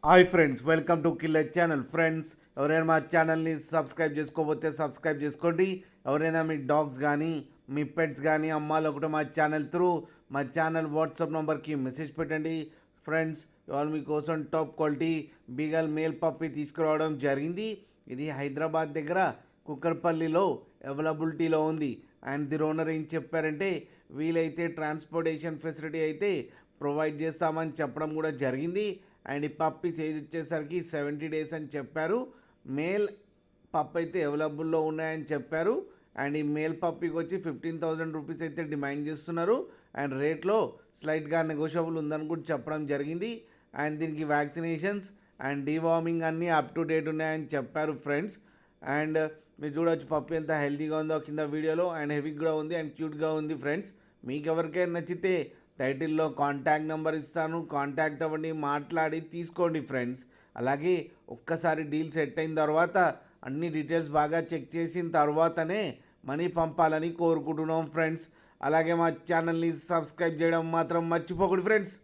Hi friends, welcome to killer channel. Friends, ఎవరైనా మా ఛానల్ని సబ్స్క్రైబ్ చేసుకోకపోతే సబ్స్క్రైబ్ చేసుకోండి. ఎవరైనా మీ డాగ్స్ కానీ మీ పెట్స్ కానీ అమ్మాలనుకుంటే మా ఛానల్ త్రూ మా ఛానల్ వాట్సాప్ నెంబర్కి మెసేజ్ పెట్టండి. ఫ్రెండ్స్, ఇవాళ మీకోసం top quality beagle male puppy తీసుకురావడం జరిగింది. ఇది హైదరాబాద్ దగ్గర కుక్కర్పల్లిలో అవైలబిలిటీలో ఉంది. అండ్ ది ఓనర్ ఏం చెప్పారంటే వీలైతే ట్రాన్స్పోర్టేషన్ ఫెసిలిటీ అయితే ప్రొవైడ్ చేస్తామని చెప్పడం కూడా జరిగింది. అండ్ ఈ పప్పీస్ ఏజ్ వచ్చేసరికి 70 days అని చెప్పారు. మేల్ పప్ అయితే అవైలబుల్లో ఉన్నాయని చెప్పారు. అండ్ ఈ మేల్ పప్పీకి వచ్చి 15,000 రూపీస్ అయితే డిమాండ్ చేస్తున్నారు. అండ్ రేట్లో స్లైట్గా నెగోషియబుల్ ఉందని కూడా చెప్పడం జరిగింది. అండ్ దీనికి వ్యాక్సినేషన్స్ అండ్ డీవార్మింగ్ అన్నీ అప్ టు డేట్ ఉన్నాయని చెప్పారు ఫ్రెండ్స్. అండ్ మీరు చూడవచ్చు పప్పి ఎంత హెల్తీగా ఉందో కింద వీడియోలో. అండ్ హెవీ కూడా ఉంది అండ్ క్యూట్గా ఉంది. ఫ్రెండ్స్, మీకు ఎవరికైనా నచ్చితే టైటిల్లో కాంటాక్ట్ నెంబర్ ఇస్తాను, కాంటాక్ట్ అవ్వండి, మాట్లాడి తీసుకోండి ఫ్రెండ్స్. అలాగే ఒక్కసారి డీల్ సెట్ అయిన తర్వాత అన్ని డీటెయిల్స్ బాగా చెక్ చేసిన తర్వాతనే మనీ పంపాలని కోరుకుంటున్నాం ఫ్రెండ్స్. అలాగే మా ఛానల్ని సబ్స్క్రైబ్ చేయడం మాత్రం మర్చిపోకండి ఫ్రెండ్స్.